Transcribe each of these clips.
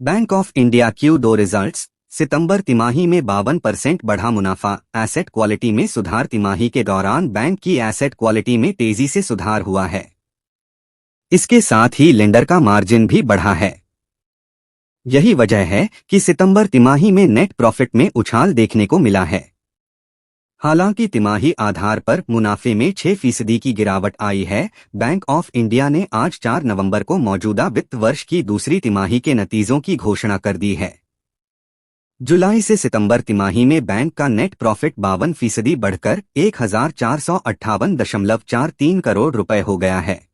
Bank of India Q2 results. सितंबर तिमाही में 52% बढ़ा मुनाफा। एसेट क्वालिटी में सुधार। तिमाही के दौरान बैंक की एसेट क्वालिटी में तेजी से सुधार हुआ है। इसके साथ ही लेंडर का मार्जिन भी बढ़ा है। यही वजह है कि सितंबर तिमाही में नेट प्रॉफिट में उछाल देखने को मिला है। हालांकि तिमाही आधार पर मुनाफे में 6% की गिरावट आई है। बैंक ऑफ इंडिया ने आज 4 नवंबर को मौजूदा वित्त वर्ष की दूसरी तिमाही के नतीजों की घोषणा कर दी है। जुलाई से सितंबर तिमाही में बैंक का नेट प्रॉफिट 52% बढ़कर 1458.43 करोड़ रुपए हो गया है।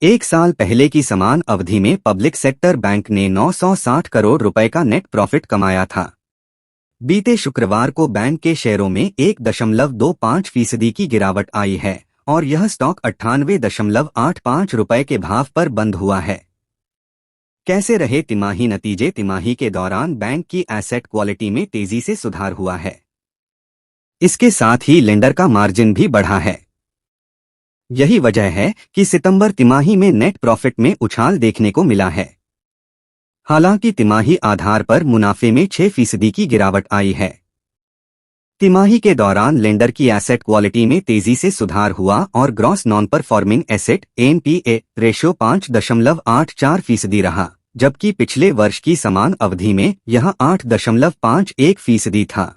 एक साल पहले की समान अवधि में पब्लिक सेक्टर बैंक ने 960 करोड़ रुपए का नेट प्रॉफिट कमाया था। बीते शुक्रवार को बैंक के शेयरों में 1.25% की गिरावट आई है और यह स्टॉक 98.85 रुपए के भाव पर बंद हुआ है। कैसे रहे तिमाही नतीजे? तिमाही के दौरान बैंक की एसेट क्वालिटी में तेजी से सुधार हुआ है। इसके साथ ही लेंडर का मार्जिन भी बढ़ा है। यही वजह है कि सितंबर तिमाही में नेट प्रॉफिट में उछाल देखने को मिला है। हालांकि तिमाही आधार पर मुनाफे में 6% की गिरावट आई है। तिमाही के दौरान लेंडर की एसेट क्वालिटी में तेजी से सुधार हुआ और gross non performing asset (NPA) ratio 5.84% रहा, जबकि पिछले वर्ष की समान अवधि में यह 8.51% था।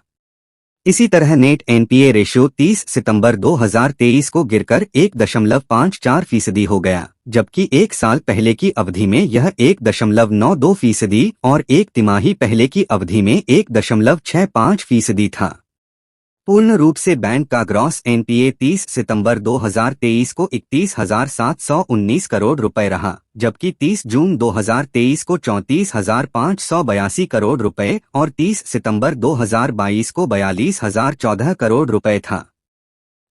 इसी तरह नेट NPA रेशियो 30 सितंबर 2023 को गिरकर 1.54% हो गया, जबकि एक साल पहले की अवधि में यह 1.92% और एक तिमाही पहले की अवधि में 1.65% था। पूर्ण रूप से बैंक का ग्रॉस NPA 30 सितंबर 2023 को 31,719 करोड़ रुपए रहा, जबकि 30 जून 2023 को 34,582 करोड़ रुपए और 30 सितंबर 2022 को 42,014 करोड़ रुपए था।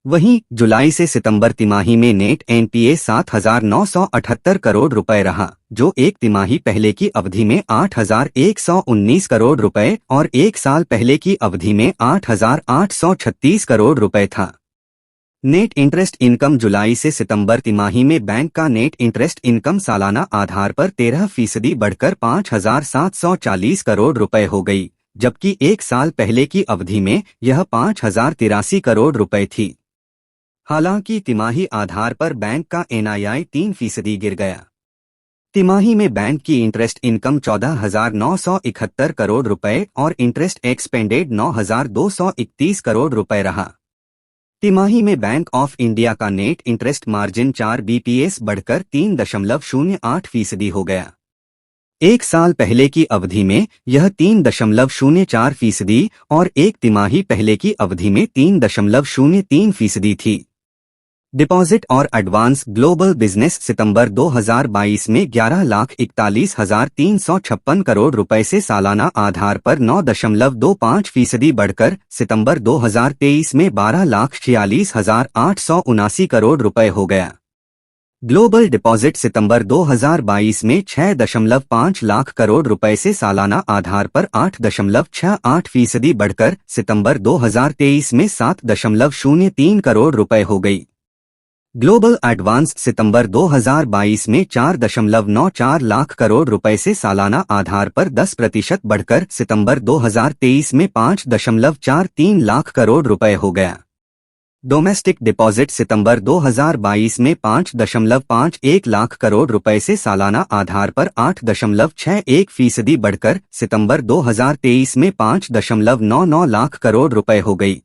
वहीं जुलाई से सितंबर तिमाही में नेट NPA 7,978 करोड़ रुपए रहा, जो एक तिमाही पहले की अवधि में 8,119 करोड़ रुपए और एक साल पहले की अवधि में 8,836 करोड़ रुपए था। Net interest income. जुलाई से सितंबर तिमाही में बैंक का नेट इंटरेस्ट इनकम सालाना आधार पर 13% बढ़कर 5,740 करोड़ रुपए हो गई, जबकि एक साल पहले की अवधि में यह 5,083 करोड़ रुपए थी। हालांकि तिमाही आधार पर बैंक का NII 3% गिर गया। तिमाही में बैंक की इंटरेस्ट इनकम 14,971 करोड़ रुपए और इंटरेस्ट एक्सपेंडेड 9,231 करोड़ रुपए रहा। तिमाही में बैंक ऑफ इंडिया का नेट इंटरेस्ट मार्जिन 4 bps बढ़कर 3.08% हो गया। एक साल पहले की अवधि में यह 3.04% और एक तिमाही पहले की अवधि में 3.03% थी। डिपॉजिट और एडवांस। ग्लोबल बिजनेस सितंबर 2022 में 11,41,356 करोड़ रुपए से सालाना आधार पर 9.25% बढ़कर सितंबर 2023 में 12,46,879 करोड़ रुपए हो गया। ग्लोबल डिपॉजिट सितंबर 2022 में 6.5 लाख करोड़ रुपए से सालाना आधार पर 8.68% बढ़कर सितंबर 2023 में 7.03 करोड़ रुपए हो गई। ग्लोबल एडवांस सितंबर 2022 में 4.94 लाख करोड़ रुपए से सालाना आधार पर 10% बढ़कर सितंबर 2023 में 5.43 लाख करोड़ रुपए हो गया। डोमेस्टिक डिपॉजिट सितंबर 2022 में 5.51 लाख करोड़ रुपए से सालाना आधार पर 8.61% बढ़कर सितंबर 2023 में 5.99 लाख करोड़ रुपए हो गई।